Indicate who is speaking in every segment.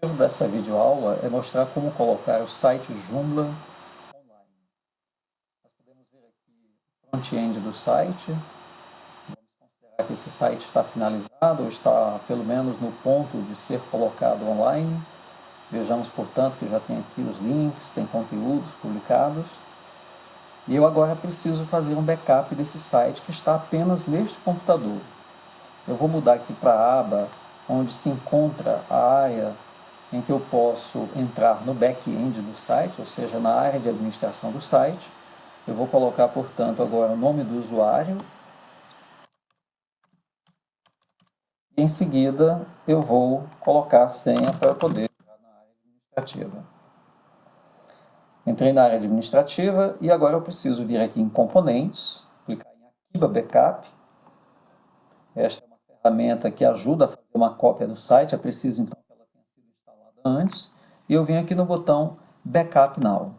Speaker 1: O objetivo dessa videoaula é mostrar como colocar o site Joomla online. Nós podemos ver aqui o front-end do site. Vamos considerar que esse site está finalizado ou está pelo menos no ponto de ser colocado online. Vejamos, portanto, que já tem aqui os links, tem conteúdos publicados. E eu agora preciso fazer um backup desse site que está apenas neste computador. Eu vou mudar aqui para a aba onde se encontra a área em que eu posso entrar no back-end do site, ou seja, na área de administração do site. Eu vou colocar, portanto, agora o nome do usuário. E em seguida eu vou colocar a senha para poder entrar na área administrativa. Entrei na área administrativa e agora eu preciso vir aqui em componentes, clicar em Akiba Backup. Esta é uma ferramenta que ajuda a fazer uma cópia do site, é preciso então que ela tenha sido instalada antes. E eu venho aqui no botão Backup Now.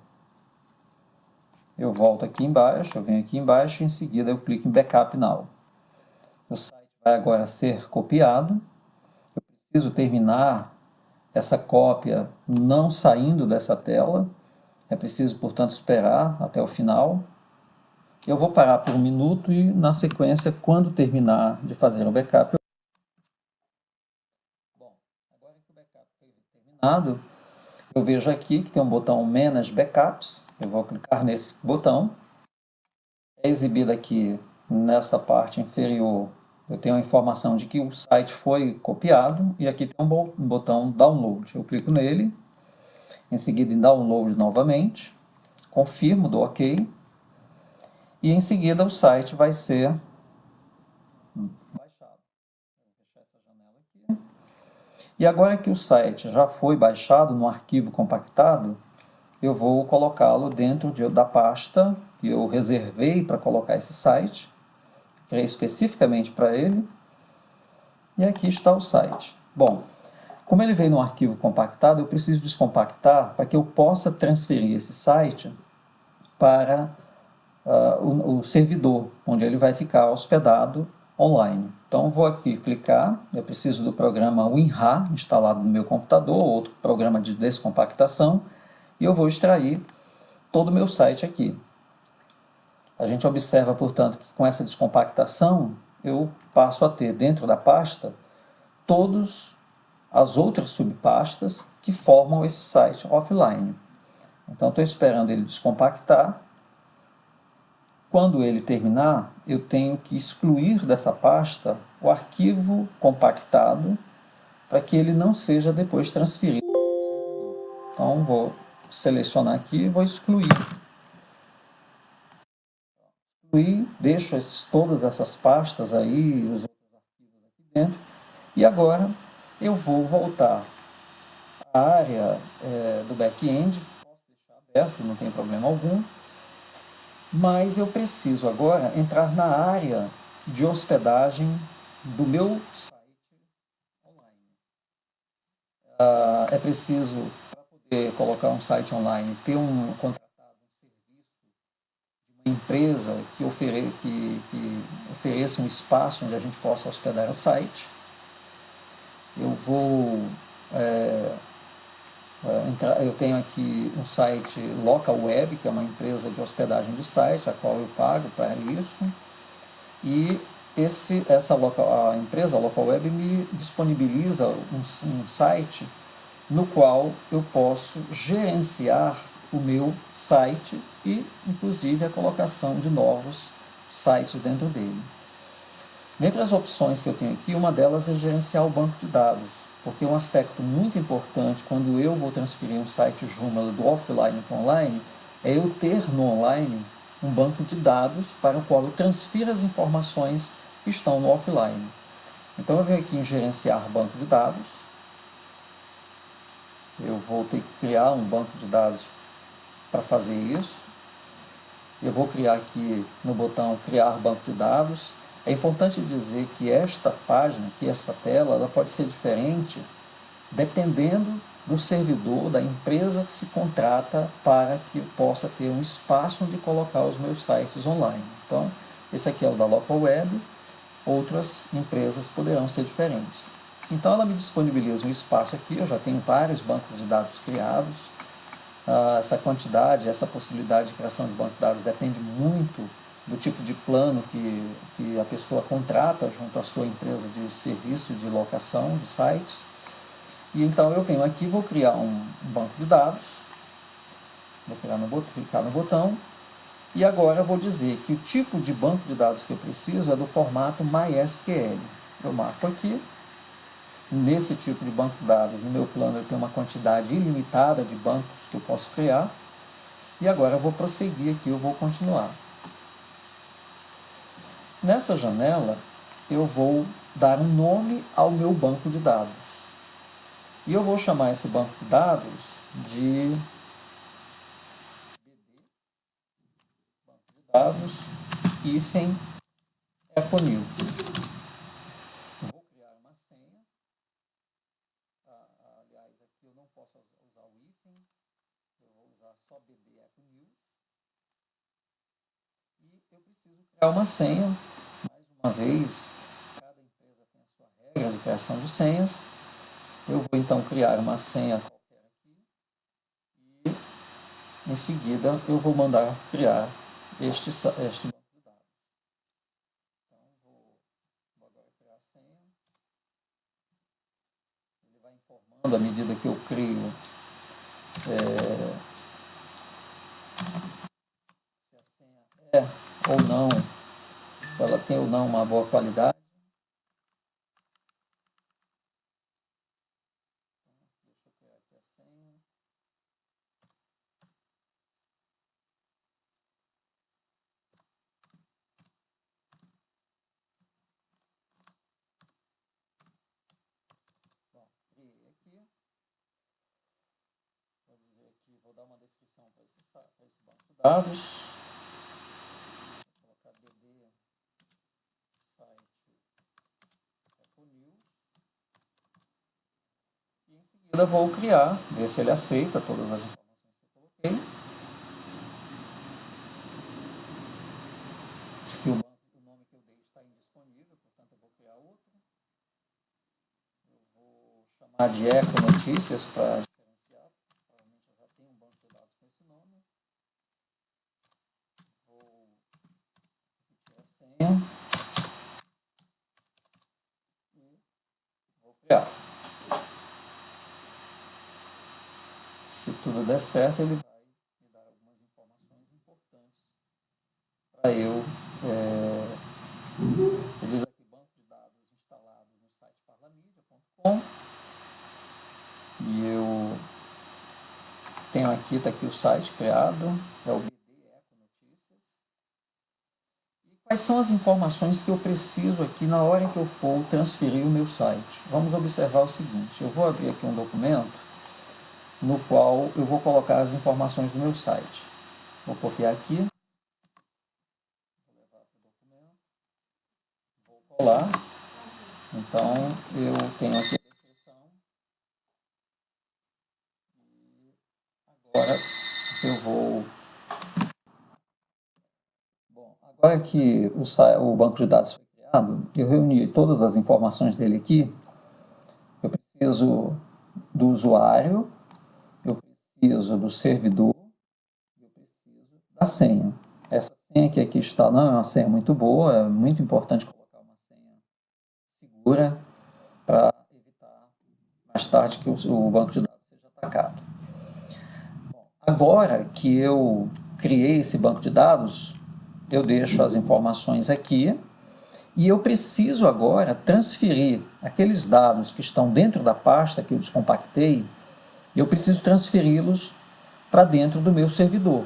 Speaker 1: Eu volto aqui embaixo, eu venho aqui embaixo e em seguida eu clico em Backup Now. O site vai agora ser copiado. Eu preciso terminar essa cópia não saindo dessa tela. É preciso, portanto, esperar até o final. Eu vou parar por 1 minuto e, na sequência, quando terminar de fazer o backup... Bom, agora que o backup foi terminado, eu vejo aqui que tem um botão Manage Backups. Eu vou clicar nesse botão. É exibido aqui nessa parte inferior, eu tenho a informação de que o site foi copiado e aqui tem um botão Download. Eu clico nele, em seguida em Download novamente, confirmo, dou OK e em seguida o site vai ser baixado. Vou fechar essa janela aqui. E agora que o site já foi baixado no arquivo compactado, eu vou colocá-lo dentro da pasta que eu reservei para colocar esse site. Criei especificamente para ele. E aqui está o site. Bom, como ele veio num arquivo compactado, eu preciso descompactar para que eu possa transferir esse site para o servidor, onde ele vai ficar hospedado online. Então, vou aqui clicar, eu preciso do programa WinRAR instalado no meu computador, outro programa de descompactação, e eu vou extrair todo o meu site aqui. A gente observa, portanto, que com essa descompactação, eu passo a ter dentro da pasta todas as outras subpastas que formam esse site offline. Então, estou esperando ele descompactar. Quando ele terminar, eu tenho que excluir dessa pasta o arquivo compactado para que ele não seja depois transferido. Então, vou selecionar aqui e vou excluir. Deixo todas essas pastas aí, os outros arquivos aqui dentro. E agora eu vou voltar à área do back-end. Posso deixar aberto, não tem problema algum. Mas eu preciso agora entrar na área de hospedagem do meu site online. É preciso, para poder colocar um site online, ter contratado um serviço de uma empresa que ofereça um espaço onde a gente possa hospedar o site. Eu vou eu tenho aqui um site Local Web, que é uma empresa de hospedagem de site, a qual eu pago para isso. E a empresa Local Web me disponibiliza um site no qual eu posso gerenciar o meu site e, inclusive, a colocação de novos sites dentro dele. Dentre as opções que eu tenho aqui, uma delas é gerenciar o banco de dados, porque um aspecto muito importante quando eu vou transferir um site Joomla do offline para o online é eu ter no online um banco de dados para o qual eu transfiro as informações que estão no offline. Então eu venho aqui em gerenciar banco de dados, eu vou ter que criar um banco de dados para fazer isso. Eu vou criar aqui no botão criar banco de dados. É importante dizer que esta página, que esta tela, ela pode ser diferente dependendo do servidor, da empresa que se contrata para que eu possa ter um espaço onde colocar os meus sites online. Então, esse aqui é o da Local Web, outras empresas poderão ser diferentes. Então ela me disponibiliza um espaço aqui, eu já tenho vários bancos de dados criados. Essa quantidade, essa possibilidade de criação de banco de dados depende muito do tipo de plano que a pessoa contrata junto à sua empresa de serviço de locação de sites. E então eu venho aqui, vou criar um banco de dados, vou clicar no botão, e agora eu vou dizer que o tipo de banco de dados que eu preciso é do formato MySQL. Eu marco aqui. Nesse tipo de banco de dados, no meu plano eu tenho uma quantidade ilimitada de bancos que eu posso criar. E agora eu vou prosseguir aqui, eu vou continuar. Nessa janela, eu vou dar um nome ao meu banco de dados. E eu vou chamar esse banco de dados de banco de dados hífen Econews. Vou criar uma senha. Aliás, aqui eu não posso usar o hífen, eu vou usar só BD Econews. E eu preciso criar uma senha. Mais uma vez, cada empresa tem a sua regra de criação de senhas. Eu vou então criar uma senha qualquer aqui e em seguida eu vou mandar criar este banco de dados. Então vou agora criar a senha. Ele vai informando à medida que eu crio se a senha é ou não, se ela tem ou não uma boa qualidade. Deixa eu criar aqui a senha. Bom, criei aqui. Vou dizer aqui, vou dar uma descrição para esse banco de dados. Vou colocar BD site Econews. E em seguida vou criar, ver se ele aceita todas as informações que eu coloquei. Diz que o nome que eu dei está indisponível, portanto eu vou criar outro. Eu vou chamar de Eco Notícias para diferenciar. Provavelmente eu já tenho um banco de dados com esse nome. Vou repetir a senha. E vou criar. Se tudo der certo, ele vai me dar algumas informações importantes para eu. Ele diz aqui banco de dados instalado no site parlamedia.com. E eu tenho aqui, está aqui o site criado, é o BD Eco Notícias. E quais são as informações que eu preciso aqui na hora em que eu for transferir o meu site? Vamos observar o seguinte, eu vou abrir aqui um documento no qual eu vou colocar as informações do meu site. Vou copiar aqui, vou levar para o documento, vou colar. Então, eu tenho aqui a descrição. E agora eu vou... Bom, agora que o banco de dados foi criado, eu reuni todas as informações dele aqui. Eu preciso do usuário, eu preciso do servidor, eu preciso da senha. Essa senha que aqui está não é uma senha muito boa, é muito importante colocar uma senha segura para evitar mais tarde que o banco de dados seja atacado. Bom, agora que eu criei esse banco de dados, eu deixo as informações aqui e eu preciso agora transferir aqueles dados que estão dentro da pasta que eu descompactei, eu preciso transferi-los para dentro do meu servidor.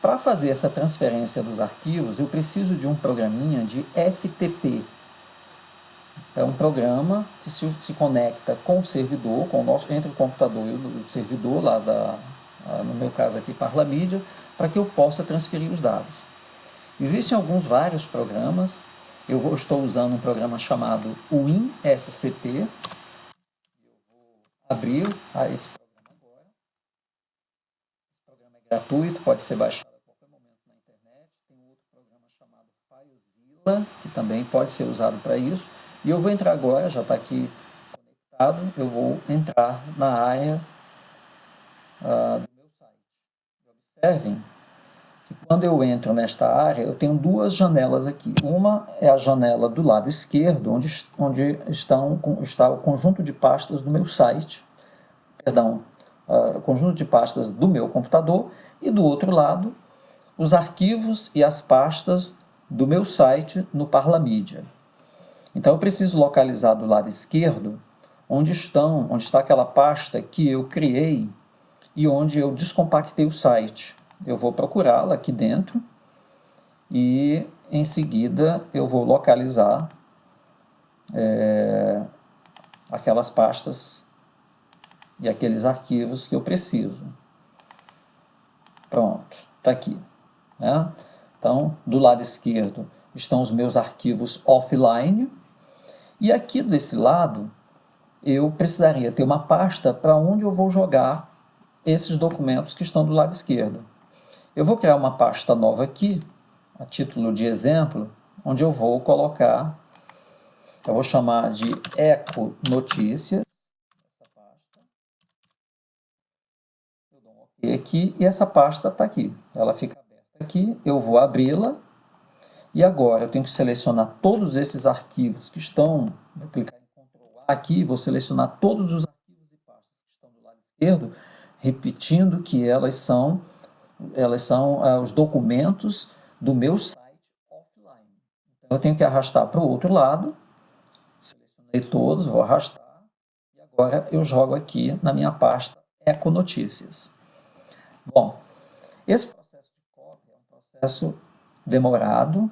Speaker 1: Para fazer essa transferência dos arquivos, eu preciso de um programinha de FTP. É um programa que se conecta com o servidor, entre o computador e o servidor, no meu caso aqui, Parlamedia, para que eu possa transferir os dados. Existem vários programas. Eu estou usando um programa chamado WinSCP. Eu vou abrir esse programa agora. Esse programa é gratuito, pode ser baixado a qualquer momento na internet. Tem outro programa chamado FileZilla, que também pode ser usado para isso. E eu vou entrar agora, já está aqui conectado, eu vou entrar na área do meu site. Observem que quando eu entro nesta área, eu tenho duas janelas aqui. Uma é a janela do lado esquerdo, onde está o conjunto de pastas do meu site, perdão, o conjunto de pastas do meu computador, e do outro lado, os arquivos e as pastas do meu site no Parlamídia. Então eu preciso localizar do lado esquerdo onde está aquela pasta que eu criei e onde eu descompactei o site. Eu vou procurá-la aqui dentro e em seguida eu vou localizar aquelas pastas e aqueles arquivos que eu preciso. Pronto, está aqui. Né? Então, do lado esquerdo estão os meus arquivos offline e aqui desse lado eu precisaria ter uma pasta para onde eu vou jogar esses documentos que estão do lado esquerdo. Eu vou criar uma pasta nova aqui, a título de exemplo, onde eu vou colocar, eu vou chamar de Eco Notícias, essa pasta. Eu dou um OK aqui e essa pasta está aqui. Ela fica aberta aqui, eu vou abri-la e agora eu tenho que selecionar todos esses arquivos que estão, vou clicar em Ctrl A aqui, vou selecionar todos os arquivos e pastas que estão do lado esquerdo, repetindo que elas são os documentos do meu site offline. Então eu tenho que arrastar para o outro lado, selecionei todos, vou arrastar, e agora eu jogo aqui na minha pasta Econotícias. Bom, esse processo de cópia é um processo demorado,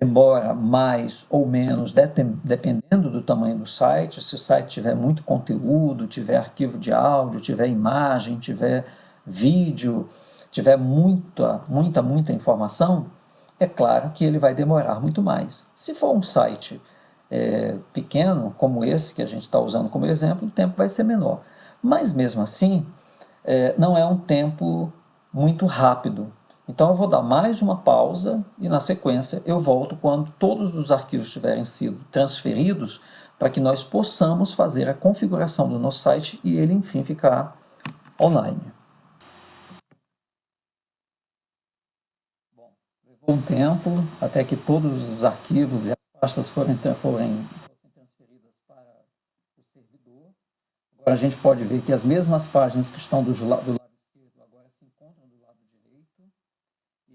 Speaker 1: demora mais ou menos, dependendo do tamanho do site. Se o site tiver muito conteúdo, tiver arquivo de áudio, tiver imagem, tiver vídeo, tiver muita informação, é claro que ele vai demorar muito mais. Se for um site pequeno, como esse que a gente está usando como exemplo, o tempo vai ser menor. Mas mesmo assim, não é um tempo muito rápido. Então eu vou dar mais uma pausa e na sequência eu volto quando todos os arquivos tiverem sido transferidos para que nós possamos fazer a configuração do nosso site e ele enfim ficar online. Bom, levou um tempo até que todos os arquivos e as pastas fossem transferidas para o servidor. Agora a gente pode ver que as mesmas páginas que estão do lado esquerdo agora se encontram do lado direito.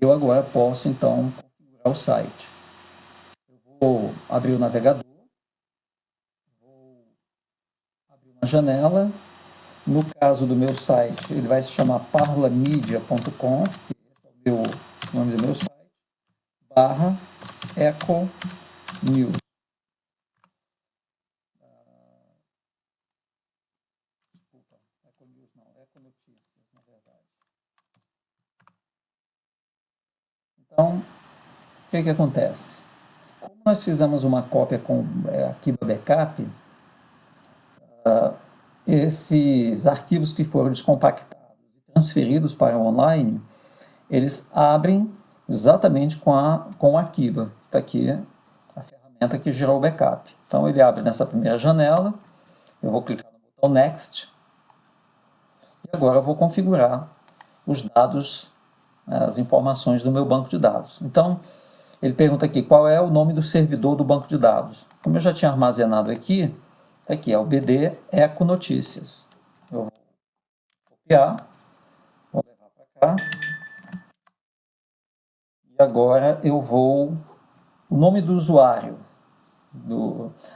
Speaker 1: Eu agora posso, então, configurar o site. Eu vou abrir o navegador, vou abrir uma janela. No caso do meu site, ele vai se chamar parlamedia.com, que esse é o nome do meu site, /Eco News. Desculpa, Eco News não, Eco Notícias, na verdade. Então, o que acontece? Como nós fizemos uma cópia com Akiba Backup, esses arquivos que foram descompactados e transferidos para o online, eles abrem exatamente com o Akiba. Está aqui a ferramenta que gerou o backup. Então ele abre nessa primeira janela, eu vou clicar no botão Next, e agora eu vou configurar os dados, as informações do meu banco de dados. Então, ele pergunta aqui qual é o nome do servidor do banco de dados. Como eu já tinha armazenado aqui, aqui é o BD Eco Notícias. Eu vou copiar, vou levar para cá. E agora eu vou... O nome do usuário.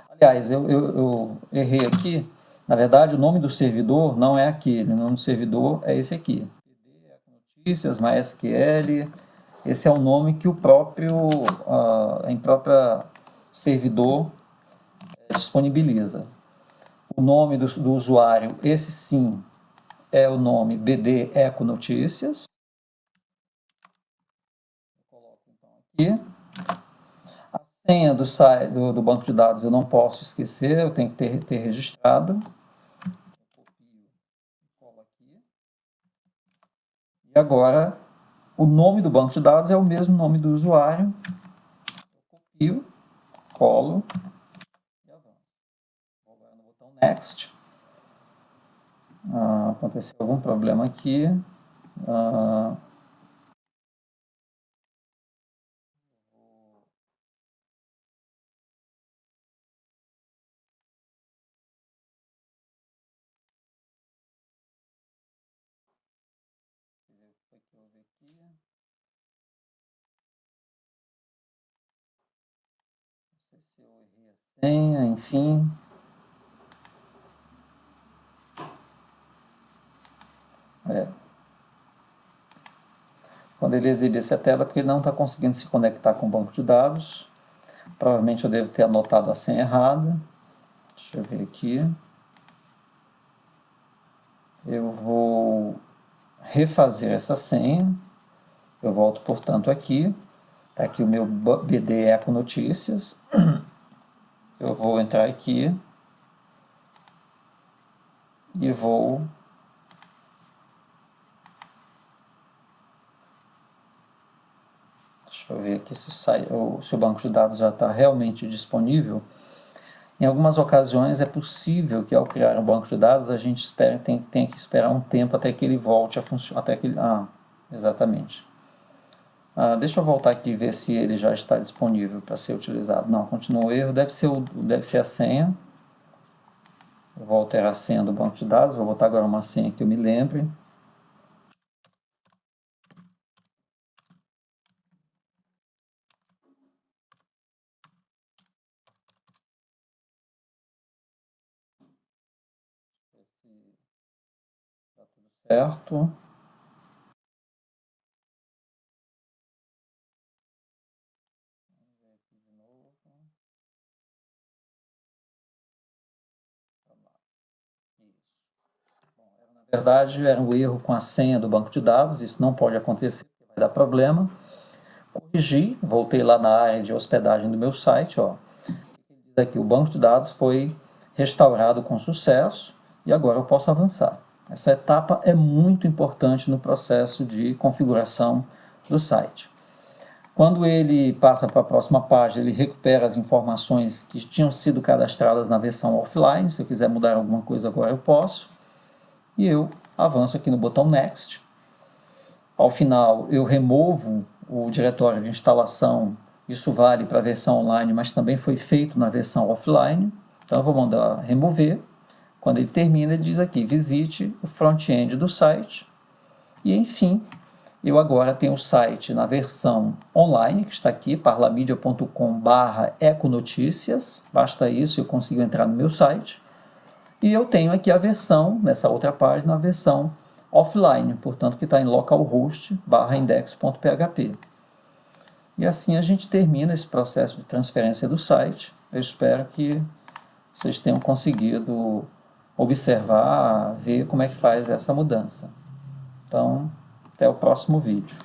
Speaker 1: Aliás, eu errei aqui. Na verdade, o nome do servidor não é aquele. O nome do servidor é esse aqui. BD Eco Notícias, MySQL. Esse é o nome que o próprio servidor disponibiliza. O nome do usuário, esse sim, é o nome BD Eco Notícias. Eu coloco então aqui. A senha do site do banco de dados eu não posso esquecer, eu tenho que ter registrado. Eu copio e colo aqui. E agora, o nome do banco de dados é o mesmo nome do usuário. Eu copio, colo e avanço. Vou agora no botão Next. Aconteceu algum problema aqui. Foi que houve aqui. Não sei se eu errei a senha, enfim. Quando ele exibe essa tela, porque ele não está conseguindo se conectar com o banco de dados. Provavelmente eu devo ter anotado a senha errada. Deixa eu ver aqui. Eu vou refazer essa senha. Eu volto, portanto, aqui. Está aqui o meu BD Eco Notícias. Eu vou entrar aqui e vou deixa eu ver aqui se o banco de dados já está realmente disponível. Em algumas ocasiões é possível que ao criar um banco de dados a gente tem que esperar um tempo até que ele volte a funcionar. Exatamente. Deixa eu voltar aqui e ver se ele já está disponível para ser utilizado. Não, continua o erro, deve ser a senha. Eu vou alterar a senha do banco de dados, vou botar agora uma senha que eu me lembre. Está tudo certo. Na verdade, era um erro com a senha do banco de dados, isso não pode acontecer, vai dar problema. Corrigi, voltei lá na área de hospedagem do meu site, ó. Diz aqui, o banco de dados foi restaurado com sucesso e agora eu posso avançar. Essa etapa é muito importante no processo de configuração do site. Quando ele passa para a próxima página, ele recupera as informações que tinham sido cadastradas na versão offline. Se eu quiser mudar alguma coisa agora eu posso. E eu avanço aqui no botão Next. Ao final eu removo o diretório de instalação, isso vale para a versão online, mas também foi feito na versão offline. Então eu vou mandar remover. Quando ele termina, ele diz aqui, visite o front-end do site. E enfim, eu agora tenho o site na versão online, que está aqui, parlamedia.com/econoticias. Basta isso, eu consigo entrar no meu site. E eu tenho aqui a versão, nessa outra página, a versão offline, portanto que está em localhost /index.php. E assim a gente termina esse processo de transferência do site. Eu espero que vocês tenham conseguido observar, ver como é que faz essa mudança. Então, até o próximo vídeo.